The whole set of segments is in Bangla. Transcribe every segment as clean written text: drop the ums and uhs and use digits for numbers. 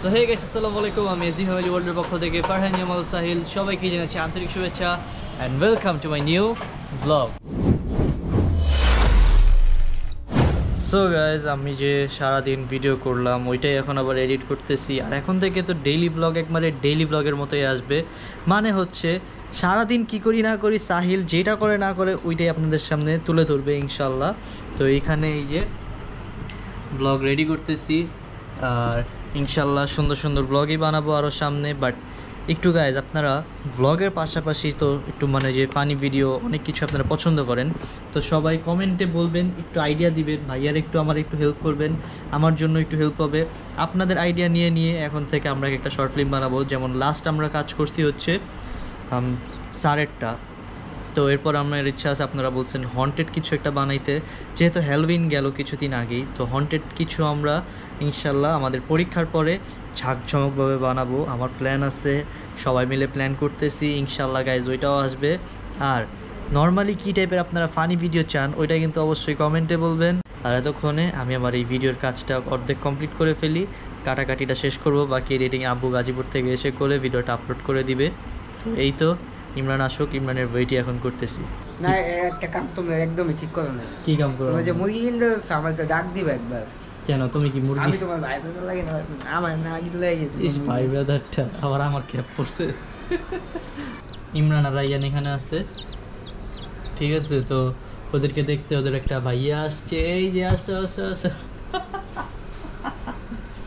সো হে গাইস, আসসালামু আলাইকুম। আমি এজি ফ্যামিলি ওয়ার্ল্ডের পক্ষ থেকে ফারহান জামাল সাহিল সবাইকে জানাচ্ছি আন্তরিক শুভেচ্ছা and welcome to my new blog. So guys, আমি যে সারাদিন ভিডিও করলাম ওইটাই এখন আবার এডিট করতেছি, আর এখন থেকে তো ডেইলি ব্লগ একবারে ডেইলি ব্লগের মতোই আসবে। মানে হচ্ছে সারাদিন কি করি না করি, সাহিল যেটা করে না করে ওইটাই আপনাদের সামনে তুলে ধরবে ইনশাল্লাহ। তো এইখানে এই যে ব্লগ রেডি করতেছি, আর ইনশাল্লাহ সুন্দর সুন্দর ব্লগই বানাবো আরও সামনে। বাট একটু গাইজ, আপনারা ব্লগের পাশাপাশি তো একটু মানে যে ফানি ভিডিও অনেক কিছু আপনারা পছন্দ করেন, তো সবাই কমেন্টে বলবেন, একটু আইডিয়া দিবেন, ভাইয়ার একটু আমার একটু হেল্প করবেন, আমার জন্য একটু হেল্প হবে। আপনাদের আইডিয়া নিয়ে নিয়ে এখন থেকে আমরা একটা শর্ট ফিল্ম বানাবো। যেমন লাস্ট আমরা কাজ করছি হচ্ছে সারেরটা, তো এরপর আমার ইচ্ছা আছে, আপনারা বলছেন হন্টেড কিছু একটা বানাইতে, যেহেতু হ্যালোউইন গেল কিছুদিন আগেই, তো হন্টেড কিছু আমরা ইনশাল্লাহ আমাদের পরীক্ষার পরে ঝাঁকঝমকভাবে বানাবো। আমার প্ল্যান আছে, সবাই মিলে প্ল্যান করতেছি ইনশাল্লাহ গাইজ, ওইটাও আসবে। আর নর্মালি কী টাইপের আপনারা ফানি ভিডিও চান ওইটা কিন্তু অবশ্যই কমেন্টে বলবেন। আর এতক্ষণে আমি আমার এই ভিডিওর কাজটা অর্ধেক কমপ্লিট করে ফেলি, কাটাকাটিটা শেষ করবো, বাকি এডিটিং আব্বু গাজীপুর থেকে এসে করে ভিডিওটা আপলোড করে দিবে। তো এই তো ইমরান আসুক, ইমরানের ওয়েটই এখন করতেছি। না, একটা কাম তোমরা একদমই ঠিক করো না। কি কাম করো? তোমরা যে মুরগি কিনতে যাচ্ছ আমাকে ডাক দিবে একবার। কেন, তুমি কি মুরগি? আমি তোমার ভাই ব্রাদার লাগে না, আমার না গিলে লাগে। ইস, ভাই ব্রাদারটা আবার আমার ক্যাপ পড়ছে। ইমরান আর রাইয়ান এখানে আছে, ঠিক আছে। তো ওদেরকে দেখতে ওদের একটা ভাইয়া আসছে, এই যে আসো আসো আসো।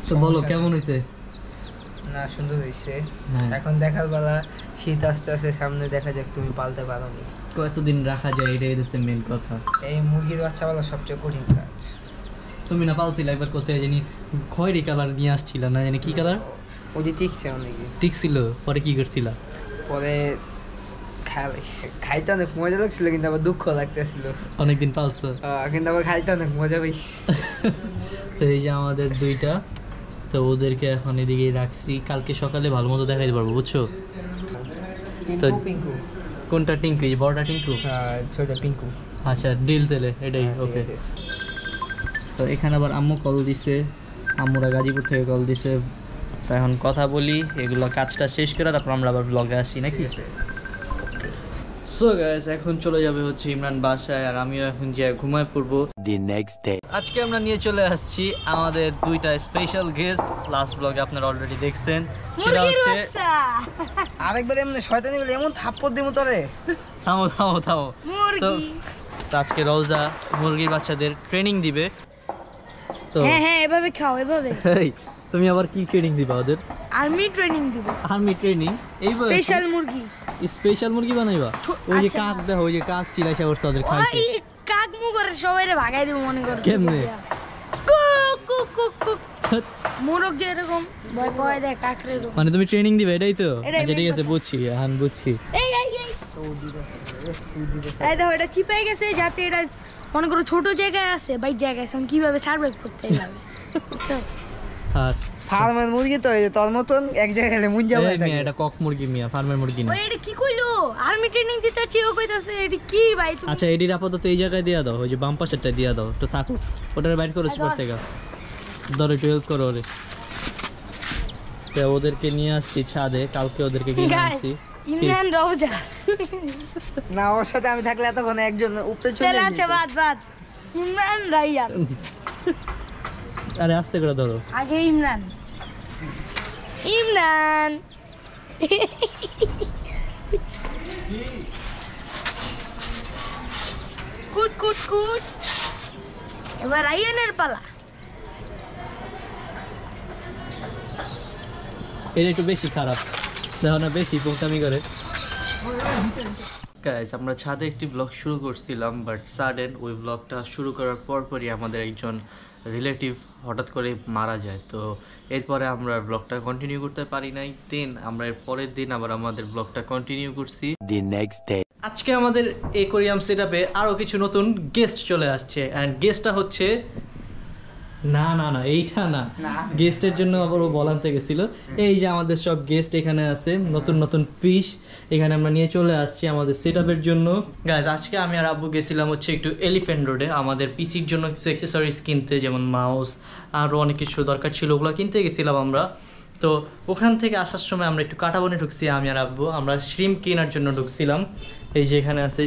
তো বলো কেমন হয়েছে? না, সুন্দর হয়েছে। হ্যাঁ। এখন দেখার বেলা, শীত আস্তে আস্তে সামনে, দেখা যাক তুমি পালতে পারো নি। কতদিন রাখা যায়, এটাই হচ্ছে মেন কথা। এই মুরগির বাচ্চা বলা সবচেয়ে কঠিন কাজ। তুমি না পালছিলে একবার, কোথায় জানি খয়েরি কালার নিয়ে আসছিল না, জানি কি কালার, ওই যে টিকছে অনেকে। ঠিক ছিল, পরে কি করছিল? পরে খাইতে অনেক মজা লাগছিল, কিন্তু আবার দুঃখ লাগতেছিল। অনেকদিন পালছো কিন্তু আবার খাইতে অনেক মজা পেয়েছি। তো এই যে আমাদের দুইটা, তো ওদেরকে এখন এদিকেই রাখছি, কালকে সকালে ভালো মতো দেখাইতে পারবো, বুঝছো? তো পিঙ্কু কোনটা টিঙ্কু? এই বড়টা টিঙ্কু, ছোট পিঙ্কু। আচ্ছা ডিল তেলে এটাই, ওকে। তো এখানে আবার আম্মু কল দিছে, আম্মুরা গাজীপুর থেকে কল দিছে। তো এখন কথা বলি, এগুলো কাজটা শেষ করে তারপর আমরা আবার ব্লগে আসি নাকি। সো গাইস, এখন চলে যাবে হচ্ছে ইমরান বাসায়, আর আমিও এখন যে ঘুমায় পড়বো। The next day. আজকে আমরা নিয়ে চলে আসছি আমাদের দুইটা স্পেশাল গেস্ট, লাস্ট ব্লগে আপনারা অলরেডি দেখছেন। সেটা হচ্ছে আরেকবার এমনি শয়তানি বলে এমন থাপ্পড় দেবো তোরে। থামো থামো থামো। তো আজকে রওজা মুরগির বাচ্চাদের ট্রেনিং দিবে। তো হ্যাঁ এভাবে খাও, এভাবে। এই, তুমি আবার কি ট্রেনিং দিবা ওদের? আর্মি ট্রেনিং দিব। Army training? এই স্পেশাল মুরগি, স্পেশাল মুরগি বানাইবা? ওই যে কাক দেখো, ওই যে কাক চিলাইসা করছে ওদের খাইতে। ওই কাক মু করে সবাইরে ভাগাই দিব মনে করো। কেমনে? Cook cook cook cook. মোরগ যে এরকম ভয় ভয় দেয় কাকরে। মানে তুমি ট্রেনিং দিবে, এটাই তো? এটাই আচ্ছা ঠিক main আছে, কথা। বুঝছি, হ্যাঁ বুঝছি। এই দেখো, এটা চিপাই গেছে, যাতে এটা মনে করো ছোট জায়গায় আছে, বাইক জায়গায় আছে, কিভাবে সার্ভাইভ করতে হবে, বুঝছো? আর ফার্মের মুরগি তো তোর মতন এক জায়গায় গেলে মুন যাবে। এই মিয়া, এটা কক মুরগি মিয়া, ফার্মের মুরগি না। ওই এটা কি কইলো? আর্মি ট্রেনিং দিতেছি, ও কইতাছে এটা কি ভাই তুমি? আচ্ছা, এডির আপাতত এই জায়গায় দিয়া দাও, ওই যে বাম পাশেরটা দিয়া দাও, তো থাকুক, ওটার বাইর করো স্পট থেকে। ধরো একটু হেল্প করো ওরে। তো ওদেরকে নিয়ে আসছি ছাদে, কালকে ওদেরকে কিনে আনছি। ইমরান রওজা না, ওর সাথে আমি থাকলে এতক্ষণ একজন উপরে চলে চলে আছে, যেত। বাদ ইমরান রাইয়ান। আরে আস্তে করে ধরো। আগে ইমরান কুট কুট কুট। এবার রাইয়ানের পালা। এটা একটু বেশি খারাপ, দেখো না বেশি পোকামি করে। গাইস, আমরা ছাদে একটি ব্লগ শুরু করছিলাম, বাট সাডেন ওই ব্লগটা শুরু করার পরপরই আমাদের একজন রিলেটিভ হঠাৎ করে মারা যায়। তো এরপরে আমরা ব্লগটা কন্টিনিউ করতে পারি নাই। দেন আমরা এর পরের দিন আবার আমাদের ব্লগটা কন্টিনিউ করছি। The next day. আজকে আমাদের একুয়ারিয়াম সেটআপে আরও কিছু নতুন গেস্ট চলে আসছে, অ্যান্ড গেস্টটা হচ্ছে না না না এইটা না, গেস্টের জন্য আবার ও বলাতে গেছিল। এই যে আমাদের সব গেস্ট এখানে আছে, নতুন নতুন ফিশ এখানে আমরা নিয়ে চলে আসছি আমাদের সেটআপের জন্য। গাইজ, আজকে আমি আর আব্বু গেছিলাম হচ্ছে একটু এলিফ্যান্ট রোডে আমাদের পিসির জন্য কিছু অ্যাক্সেসরিজ কিনতে, যেমন মাউস আরও অনেক কিছু দরকার ছিল, ওগুলো কিনতে গেছিলাম আমরা। তো ওখান থেকে আসার সময় আমরা একটু কাটাবনে ঢুকছি, আমি আর আব্বু। আমরা শ্রিম্প কেনার জন্য ঢুকছিলাম। এই যে এখানে আছে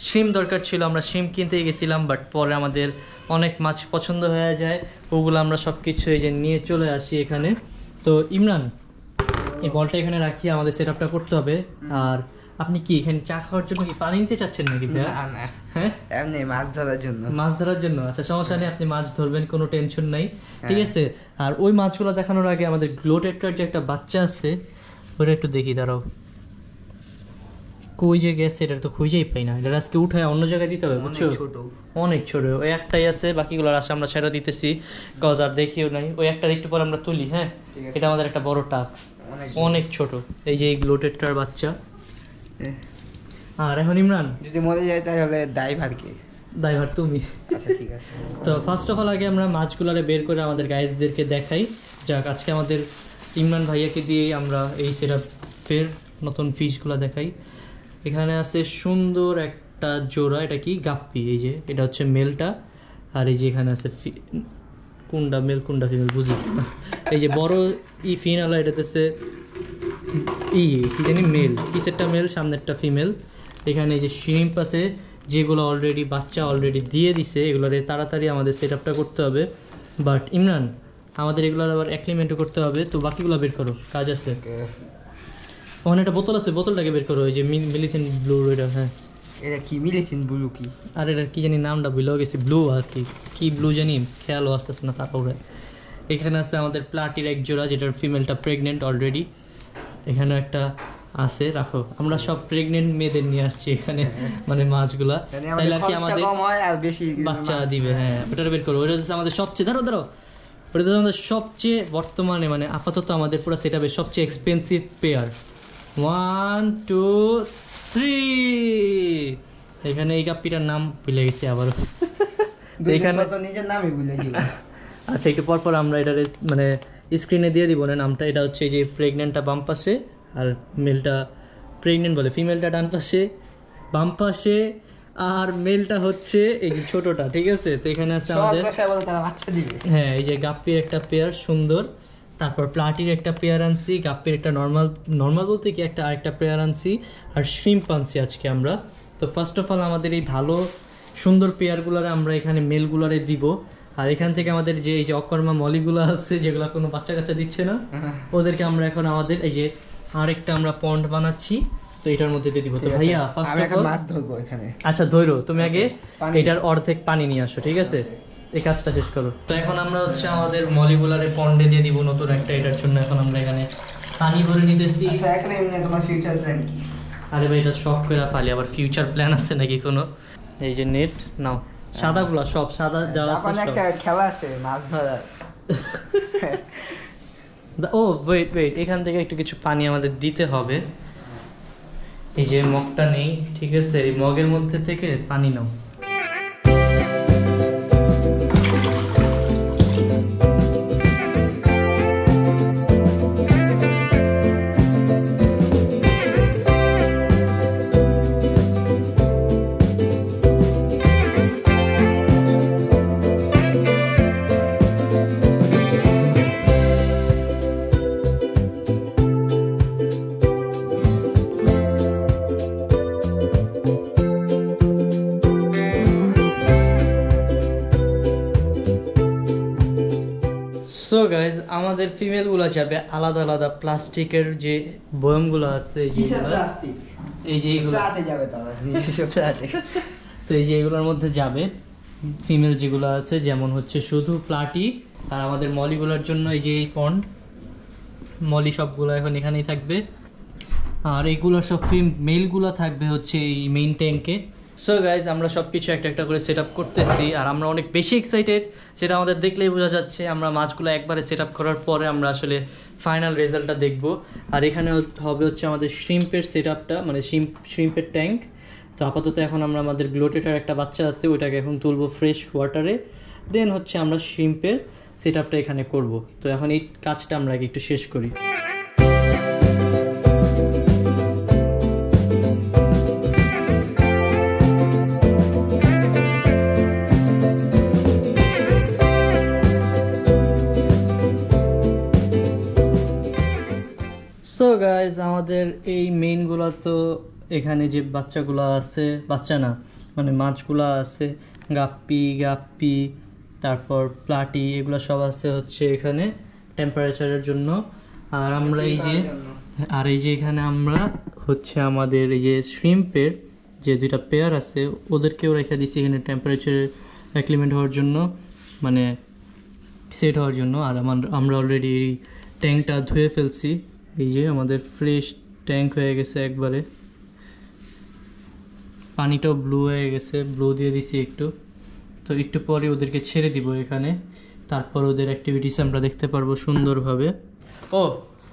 শ্রিম্প দরকার ছিল, আমরা শ্রিম্প কিনতে গেছিলাম, বাট পরে আমাদের অনেক মাছ পছন্দ হয়ে যায়, ওগুলো আমরা সব কিছু এই যে নিয়ে চলে আসি এখানে। তো ইমরান, এই বলটা এখানে রাখি, আমাদের সেট আপটা করতে হবে। আর আপনি কি এখানে চা খাওয়ার জন্য কি পানি নিতে চাচ্ছেন নাকি ভাইয়া? হ্যাঁ, এমনি মাছ ধরার জন্য। মাছ ধরার জন্য, আচ্ছা সমস্যা নেই, আপনি মাছ ধরবেন, কোনো টেনশন নাই, ঠিক আছে। আর ওই মাছগুলো দেখানোর আগে আমাদের গ্লোটেট্রার যে একটা বাচ্চা আছে ওটা একটু দেখি, দাঁড়াও। কই যে গেছে এটা তো খুঁজেই পাই না, এটা আজকে উঠায় অন্য জায়গায় দিতে হবে, বুঝছো? অনেক ছোট, ওই একটাই আছে, বাকিগুলোর আসে আমরা সেটা দিতেছি, কজ আর দেখিও নাই। ওই একটা একটু পর আমরা তুলি, হ্যাঁ, এটা আমাদের একটা বড় টাস্ক, অনেক ছোট। এই যে এই গ্লোটেট্রার বাচ্চা। আর এখন ইমরান, যদি মরে যায় তাহলে ড্রাইভার কে? ড্রাইভার তুমি। আচ্ছা ঠিক আছে। তো ফার্স্ট অফ অল আগে আমরা মাছগুলারে বের করে আমাদের গাইজদেরকে দেখাই। যাক, আজকে আমাদের ইমরান ভাইয়াকে দিয়েই আমরা এই সেটআপের নতুন ফিশগুলো দেখাই। এখানে আছে সুন্দর একটা জোড়া, এটা কি গাপ্পি, এই যে এটা হচ্ছে মেলটা। আর এই যে এখানে আছে কোনটা মেল কোনটা ফিমেল বুঝি না। এই যে বড় ফিনালা, এটাতে আছে কি জানি মেল, পিছেরটা মেল সামনেরটা ফিমেল। এখানে এই যে শ্রিম্প আছে যেগুলো অলরেডি বাচ্চা অলরেডি দিয়ে দিছে, এগুলোরে তাড়াতাড়ি আমাদের সেট আপটা করতে হবে। বাট ইমরান, আমাদের এগুলোর আবার অ্যাক্লিমেন্টও করতে হবে, তো বাকিগুলো বের করো, কাজ আছে। ওখানে একটা বোতল আছে, বোতলটাকে বের করো, এই যে মিলিথিন ব্লু, এটা। হ্যাঁ, এটা কি মিলিথিন ব্লু? কি আর এটা কি জানি নামটা ভুলেও গেছি, ব্লু আর কি ব্লু জানি, খেয়ালও আসতেছে না তারপরে। এখানে আছে আমাদের প্লাটির এক জোড়া, যেটার ফিমেলটা প্রেগনেন্ট অলরেডি। এখানে একটা আছে, রাখো। আমরা সব প্রেগনেন্ট মেয়েদের নিয়ে আসছি এখানে, মানে মাছগুলা, তাইলে আর কি আমাদের বাচ্চা দিবে। হ্যাঁ, ওটা বের করো। ওটা হচ্ছে আমাদের সবচেয়ে, দাঁড়ো ওটা হচ্ছে আমাদের সবচেয়ে বর্তমানে, মানে আপাতত আমাদের পুরো সেটআপের সবচেয়ে এক্সপেন্সিভ পেয়ার। 1 2 3। এখানে এই গাপ্পিটার নাম ভুলে গেছি আবারও। এখানে তো নিজের নামই ভুলে গেল। আচ্ছা, একটু পর আমরা এটারে মানে স্ক্রিনে দিয়ে দিব না নামটা। এটা হচ্ছে যে প্রেগনেন্টটা বাম পাশে, আর মেলটা প্রেগনেন্ট বলে, ফিমেলটা ডান পাশে বাম পাশে, আর মেলটা হচ্ছে এই যে ছোটটা, ঠিক আছে। তো এখানে আছে আমাদের বাচ্চা দিবে। হ্যাঁ, এই যে গাপ্পির একটা পেয়ার সুন্দর, তারপর প্লাটির একটা পেয়ার আনছি, গাপ্পির একটা নর্মাল বলতে কি একটা আরেকটা পেয়ার আনছি, আর শ্রিম্প আনছি আজকে আমরা। তো ফার্স্ট অফ অল আমাদের এই ভালো সুন্দর পেয়ারগুলোরে আমরা এখানে মেলগুলোরে দিব। আর এখান থেকে আমাদের যে এই যে অকর্মা মলিগুলো আছে, যেগুলো কোনো বাচ্চা কাচ্চা দিচ্ছে না, ওদেরকে আমরা এখন আমাদের এই যে আরেকটা আমরা পন্ড বানাচ্ছি, তো এটার মধ্যে দিয়ে দিব। তো ভাইয়া ফার্স্ট অফ অল মাছ ধরবো এখানে। আচ্ছা ধরো, তুমি আগে এটার অর্ধেক পানি নিয়ে আসো, ঠিক আছে, এই কাজটা শেষ করো। তো এখন আমরা হচ্ছে আমাদের মলিকুলারে পন্ডে দিয়ে দিব নতুন একটা, এটার জন্য এখন আমরা এখানে পানি ভরে নিতেছি। আচ্ছা, এখন এমনি তোমার ফিউচার প্ল্যান কি? আরে ভাই, এটা শখ করে পালি, আবার ফিউচার প্ল্যান আছে নাকি কোনো? এই যে নেট নাও, সাদাগুলা সব সাদা যা আছে সব। একটা খেলা আছে মাছ ধরার। ও ওয়েট, এখান থেকে একটু কিছু পানি আমাদের দিতে হবে। এই যে মগটা নেই, ঠিক আছে, এই মগের মধ্যে থেকে পানি নাও। সো গাইজ, আমাদের ফিমেলগুলো যাবে আলাদা আলাদা প্লাস্টিকের যে বয়মগুলো আছে, এই যে এইগুলো তো এই যে এগুলোর মধ্যে যাবে ফিমেল যেগুলো আছে, যেমন হচ্ছে শুধু প্লাটি। আর আমাদের মলিগুলোর জন্য এই যে এই পন্ড মলি সবগুলো এখন এখানেই থাকবে, আর এইগুলো সব মেলগুলো থাকবে হচ্ছে এই মেইন ট্যাঙ্কে। সো গাইজ, আমরা সব কিছু একটা একটা করে সেট আপ করতেছি, আর আমরা অনেক বেশি এক্সাইটেড, সেটা আমাদের দেখলেই বোঝা যাচ্ছে। আমরা মাছগুলো একবারে সেট আপ করার পরে আমরা আসলে ফাইনাল রেজাল্টটা দেখব। আর এখানে হবে হচ্ছে আমাদের শ্রিম্পের সেট আপটা, মানে শ্রিম্পের ট্যাঙ্ক। তো আপাতত এখন আমরা আমাদের গ্লোটেটার একটা বাচ্চা আছে, ওইটাকে এখন তুলবো ফ্রেশ ওয়াটারে, দেন হচ্ছে আমরা শ্রিম্পের সেট আপটা এখানে করব। তো এখন এই কাজটা আমরা আগে একটু শেষ করি। গাইজ আমাদের এই মেইনগুলো তো এখানে যে বাচ্চাগুলো আছে, বাচ্চা না মানে মাছগুলো আছে, গাপ্পি তারপর প্লাটি, এগুলো সব আছে হচ্ছে এখানে টেম্পারেচারের জন্য। আর আমরা এই যে এখানে আমরা হচ্ছে আমাদের এই যে শ্রিম্পের যে দুইটা পেয়ার আছে ওদেরকেও রেখে দিচ্ছি এখানে টেম্পারেচার অ্যাক্লিমেন্ট হওয়ার জন্য, মানে সেট হওয়ার জন্য। আর আমরা অলরেডি এই ট্যাঙ্কটা ধুয়ে ফেলছি, এই যে আমাদের ফ্রেশ ট্যাঙ্ক হয়ে গেছে একবারে, পানিটাও ব্লু হয়ে গেছে, ব্লু দিয়ে দিছি একটু। তো একটু পরে ওদেরকে ছেড়ে দিব এখানে, তারপর ওদের অ্যাক্টিভিটিস আমরা দেখতে পারবো সুন্দরভাবে। ও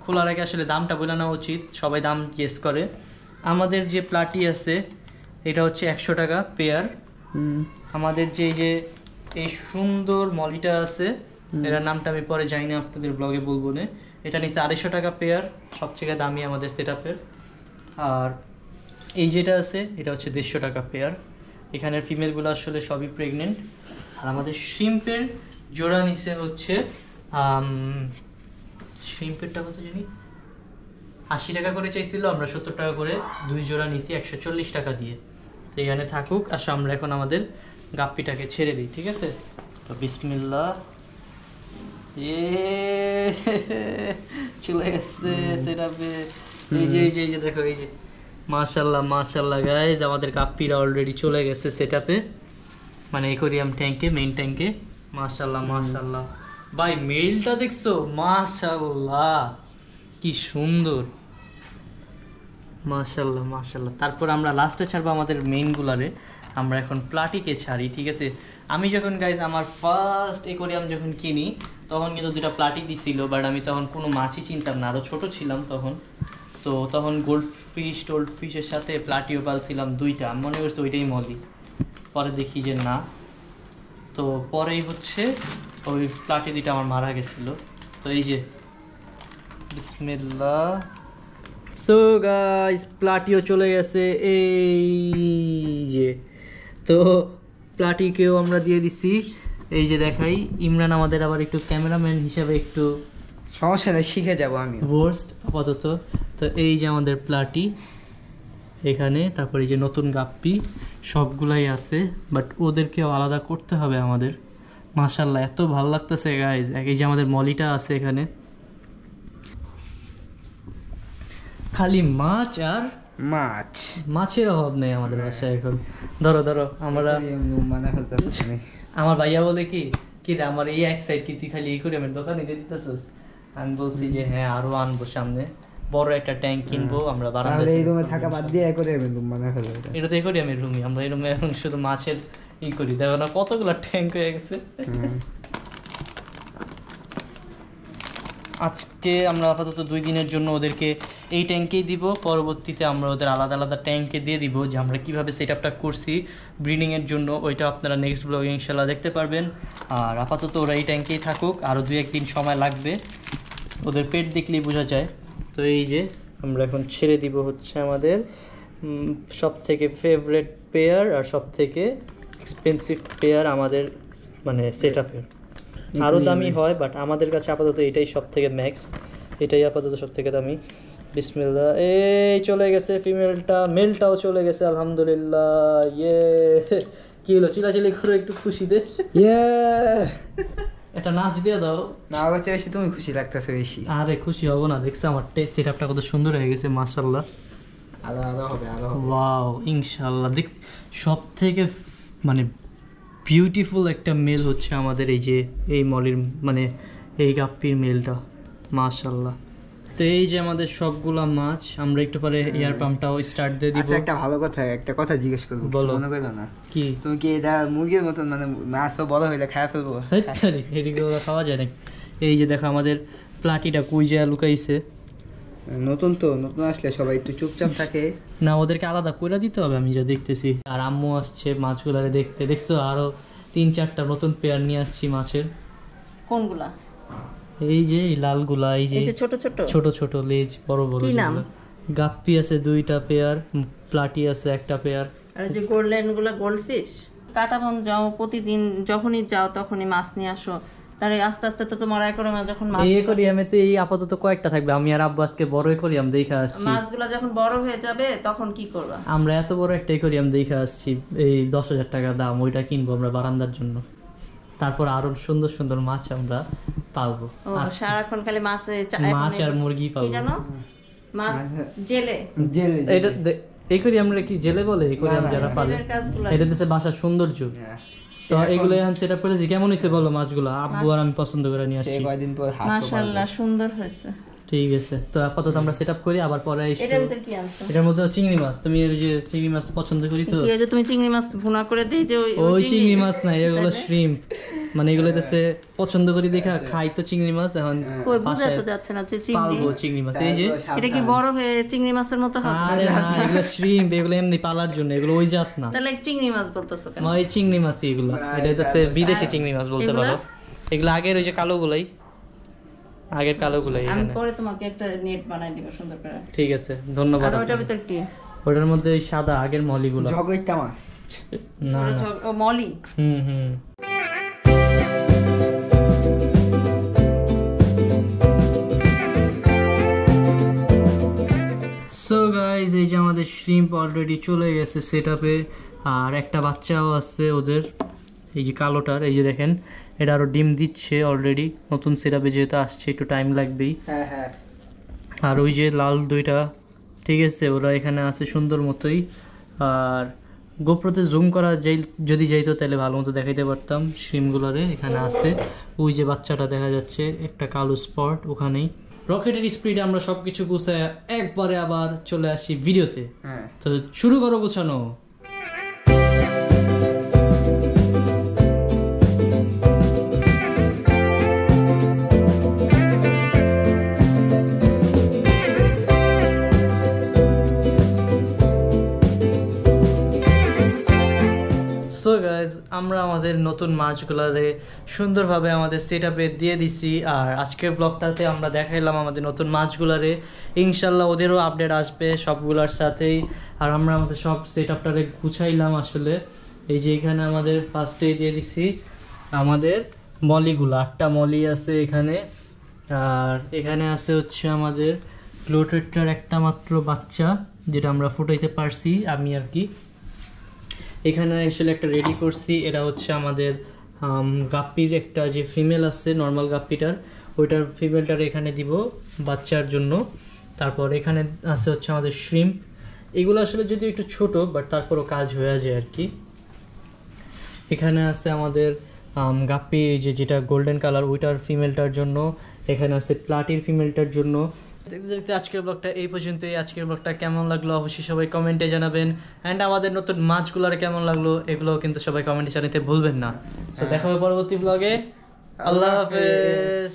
খোলার আগে আসলে দামটা বলে নেওয়া উচিত, সবাই দাম গেস করে। আমাদের যে প্লাটি আছে এটা হচ্ছে 100 টাকা পেয়ার। আমাদের যে এই সুন্দর মলিটা আছে এটার নামটা আমি পরে জানি না, আপনাদের ব্লগে বলবো না, এটা নিচ্ছে 250 টাকা পেয়ার, সবচেয়ে দামি আমাদের সেটআপের। আর এই যেটা আছে এটা হচ্ছে 150 টাকা পেয়ার। এখানের ফিমেলগুলো আসলে সবই প্রেগনেন্ট। আর আমাদের শ্রিম্পের জোড়া নিচে হচ্ছে শ্রিম্পেরটা কত জানি 80 টাকা করে চাইছিল, আমরা 70 টাকা করে 2 জোড়া নিছি 140 টাকা দিয়ে। তো এখানে থাকুক, আসো আমরা এখন আমাদের গাপ্পিটাকে ছেড়ে দিই, ঠিক আছে? তো বিসমিল্লাহ, চলে গেছে সেটআপে। এই যে দেখো, এই যে মাশাআল্লাহ গাইজ, আমাদের গাপ্পিরা অলরেডি চলে গেছে সেটআপে, মানে অ্যাকোয়ারিয়াম ট্যাঙ্কে, মেইন ট্যাঙ্কে। মাশাআল্লাহ ভাই, মেলটা দেখছো? মাশাআল্লাহ কি সুন্দর, মাশাআল্লাহ। তারপর আমরা লাস্টে ছাড়বো আমাদের মেইনগুলারে, আমরা এখন প্লাটিকে ছাড়ি, ঠিক আছে? আমি যখন গাইজ আমার ফার্স্ট অ্যাকোয়ারিয়াম যখন কিনি তখন কিন্তু 2টা প্লাটি দিছিল, বাট আমি তখন কোনো মাছই চিনতাম না, আরও ছোট ছিলাম তখন। তো তখন টোল্ড ফিশের সাথে প্লাটিও পালছিলাম 2টা, আমি মনে করছি ওইটাই মলি, পরে দেখি যে না। তো পরেই হচ্ছে ওই প্লাটি 2টা আমার মারা গেছিলো। তো এই যে বিসমিল্লাহ, সো গাইস প্লাটিও চলে গেছে, এই যে। তো প্লাটিকেও আমরা দিয়ে দিছি, এই যে দেখাই। ইমরান আমাদের আবার একটু ক্যামেরাম্যান হিসাবে একটু সমস্যা নেই, শিখে যাবো আমি ওয়ার্স্ট আপাতত। তো এই যে আমাদের প্লাটি এখানে, তারপর এই যে নতুন গাপ্পি সবগুলাই আছে, বাট ওদেরকেও আলাদা করতে হবে আমাদের। মাশাআল্লাহ এত ভালো লাগতেছে গাইজ। এই যে আমাদের মলিটা আছে এখানে, খালি মাছ আর মাছের অভাব নেই আমাদের বাসায় এখন। ধরো আমরা আমার ভাইয়া বলে কি রে আমার এই এক সাইড কি তুই খালি এই করে আমার দোকানে দিয়ে দিতেছিস? আমি বলছি যে হ্যাঁ আরো আনবো সামনে, বড় একটা ট্যাঙ্ক কিনবো আমরা বারান্দায়। এই রুমে থাকা বাদ দিয়ে এটা তো অ্যাকোয়ারিয়ামের রুমই, আমরা এই রুমে এখন শুধু মাছের করি। দেখো না কতগুলো ট্যাঙ্ক হয়ে গেছে। আজকে আমরা আপাতত 2 দিনের জন্য ওদেরকে এই ট্যাঙ্কেই দিব, পরবর্তীতে আমরা ওদের আলাদা আলাদা ট্যাঙ্কে দিয়ে দিব। যে আমরা কীভাবে সেটআপটা করছি ব্রিডিংয়ের জন্য, ওইটা আপনারা নেক্সট ব্লগে ইনশাল্লাহ দেখতে পারবেন। আর আপাতত ওরা এই ট্যাঙ্কেই থাকুক, আরও 2-1 দিন সময় লাগবে, ওদের পেট দেখলেই বোঝা যায়। তো এই যে আমরা এখন ছেড়ে দিব হচ্ছে আমাদের সব থেকে ফেভারিট পেয়ার আর সব থেকে এক্সপেন্সিভ পেয়ার আমাদের মানে সেটআপের। আরও দামি হয়, বাট আমাদের কাছে আপাতত এটাই সব থেকে ম্যাক্স, এটাই আপাতত সব থেকে দামি। বিসমিল্লাহ, এই চলে গেছে ফিমেলটা, মেলটাও চলে গেছে আলহামদুলিল্লাহ। কি হলো, চিলাচিলি করে একটু খুশিতে একটা নাচ দিয়ে দাও না, হচ্ছে বেশি তুমি খুশি লাগতেছে বেশি। আরে খুশি হবো না, দেখছো আমার সেটআপটা কত সুন্দর হয়ে গেছে মাশাআল্লাহ। আলাদা হবে ওয়াও ইনশাআল্লাহ। দেখ সব থেকে মানে বিউটিফুল একটা মেল হচ্ছে আমাদের এই যে এই মলির মানে এই গাপ্পির মেলটা মাশাআল্লাহ। তো এই যে আমাদের সবগুলা মাছ, আমরা একটু পরে এয়ার পাম্পটাও স্টার্ট দিয়ে দিব। আচ্ছা একটা ভালো কথা, একটা কথা জিজ্ঞেস করবো, মনে করো না? কি তুমি কি এটা মুরগির মতন মানে মাছ বড় হইলে খাওয়া ফেলবো? এদিকে খাওয়া যায় নাকি? এই যে দেখো আমাদের প্লাটিটা কই যায় লুকাইছে। নতুন আসলে সবাই একটু চুপচাপ থাকে না, ওদেরকে আলাদা করে দিতে হবে আমি যা দেখতেছি। আর আম্মু আসছে মাছগুলারে দেখতে, দেখছো আরো 3-4টা নতুন পেয়ার নিয়ে আসছি মাছের। কোনগুলা? এই যে এই লালগুলা, এই যে ছোট ছোট লেজ বড় বড়। কি নাম? গাপ্পি আছে 2টা পেয়ার, প্লাটি আছে 1টা পেয়ার। আর যে গোল্ডেন গুলা গোল্ডফিশ। কাটাবন যাও প্রতিদিন, যখনই যাও তখনই মাছ নিয়ে আসো, তাহলে আস্তে আস্তে তো তোমার অ্যাকোয়ারিয়ামে যখন মাছ এই অ্যাকোয়ারিয়ামে তো এই আপাতত কয়েকটা থাকবে, আমি আর আব্বু আজকে বড় অ্যাকোয়ারিয়াম দেখে আসছি। মাছগুলো যখন বড় হয়ে যাবে তখন কি করবা? আমরা এত বড় একটা অ্যাকোয়ারিয়াম দেখে আসছি, এই 10,000 টাকা দাম, ওইটা কিনবো আমরা বারান্দার জন্য। তারপর আরো সুন্দর সুন্দর মাছ আমরা পালবো। ও সারাক্ষণ খালি মাছে মাছ আর মুরগি কি পালবো। জানো মাছ জেলে জেলে এটা অ্যাকোয়ারিয়াম কি জেলে বলে? অ্যাকোয়ারিয়াম যারা পালে জেলের কাজগুলো এটা দিচ্ছে বাসার সৌন্দর্য। তো এগুলো এখন সেটআপ করেছি। কেমন হয়েছে বলো মাছগুলো? আব্বু আর আমি পছন্দ করে নিয়ে সে আসছি। কয়দিন পর মাশাআল্লাহ সুন্দর হয়েছে। ঠিক আছে, তো আপাতত আমরা সেটআপ করি, আবার পরে এটার ভিতর কি আনছো? এটার মধ্যে চিংড়ি মাছ। তুমি এই যে চিংড়ি মাছ পছন্দ করি তো, কি এই যে তুমি চিংড়ি মাছ ভুনা করে দেই যে ওই চিংড়ি মাছ না, এগুলো শ্রিম্প, মানে এগুলো হচ্ছে পছন্দ করি দেখা খাই তো চিংড়ি মাছ। এখন কই বুঝা তো যাচ্ছে না যে চিংড়ি পালবো চিংড়ি মাছ। এই যে এটা কি বড় হয়ে চিংড়ি মাছের মতো হবে? আরে না, এগুলো শ্রিম্প, এগুলো এমনি পালার জন্য, এগুলো ওই জাত না। তাহলে চিংড়ি মাছ বলতেছো কেন? ওই চিংড়ি মাছ এগুলো, এটা হচ্ছে বিদেশি চিংড়ি মাছ বলতে পারো। এগুলো আগের ওই যে কালো গুলাই, আগের কালো গুলাই। আমি পরে তোমাকে একটা নেট বানাই দিব সুন্দর করে। ঠিক আছে, ধন্যবাদ। আর ওটার ভিতর কি? ওটার মধ্যে ওই সাদা আগের মলিগুলো। জগইটা মাছ না না, ও মলি। হুম। সো গাইজ, এই যে আমাদের শ্রিম্প অলরেডি চলে গেছে সেটআপে, আর একটা বাচ্চাও আছে ওদের, এই যে কালোটার। এই যে দেখেন, এটা আরো ডিম দিচ্ছে অলরেডি, নতুন সেটআপে যেহেতু আসছে একটু টাইম লাগবেই। হ্যাঁ। আর ওই যে লাল দুইটা, ঠিক আছে, ওরা এখানে আছে সুন্দর মতোই। আর গোপ্রোতে জুম করা যদি যাইতো তাহলে ভালো মতো দেখাইতে পারতাম শ্রিমগুলোরে। এখানে আসতে ওই যে বাচ্চাটা দেখা যাচ্ছে, একটা কালো স্পট ওখানেই। রকেটের স্পিডে আমরা সবকিছু গুছায় একবারে আবার চলে আসি ভিডিওতে। হ্যাঁ, তো শুরু করো গোছানো। সো গাইজ, আমরা আমাদের নতুন মাছগুলারে সুন্দরভাবে আমাদের সেটআপে দিয়ে দিছি। আর আজকের ব্লগটাতে আমরা দেখাইলাম আমাদের নতুন মাছগুলারে। ইনশাল্লাহ ওদেরও আপডেট আসবে সবগুলার সাথেই। আর আমরা আমাদের সব সেটআপটারে গুছাইলাম আসলে। এই যে এখানে আমাদের ফার্স্টেই দিয়ে দিছি আমাদের মলিগুলো, 8টা মলি আছে এখানে। আর এখানে আছে হচ্ছে আমাদের গ্লোটেটটার একটা মাত্র বাচ্চা, যেটা আমরা ফুটাইতে পারছি আমি আর কি। এখানে আসলে একটা রেডি করছি, এটা হচ্ছে আমাদের গাপ্পির একটা যে ফিমেল আছে নর্মাল গাপ্পিটার, ওইটার ফিমেলটার এখানে দিব বাচ্চার জন্য। তারপর এখানে আছে হচ্ছে আমাদের শ্রিম্প। এগুলো আসলে যদি একটু ছোট, বাট তারপরও কাজ হয়ে যায় আর কি। এখানে আছে আমাদের গাপ্পি, যেটা গোল্ডেন কালার, ওইটার ফিমেলটার জন্য। এখানে আছে প্লাটির ফিমেলটার জন্য। দেখতে দেখতে আজকের ব্লগটা এই পর্যন্তই। আজকের ব্লগটা কেমন লাগলো অবশ্যই সবাই কমেন্টে জানাবেন। অ্যান্ড আমাদের নতুন মাছগুলোর কেমন লাগলো এগুলোও কিন্তু সবাই কমেন্টে জানাতে ভুলবেন না। তো দেখা হবে পরবর্তী ব্লগে। আল্লাহ হাফেজ।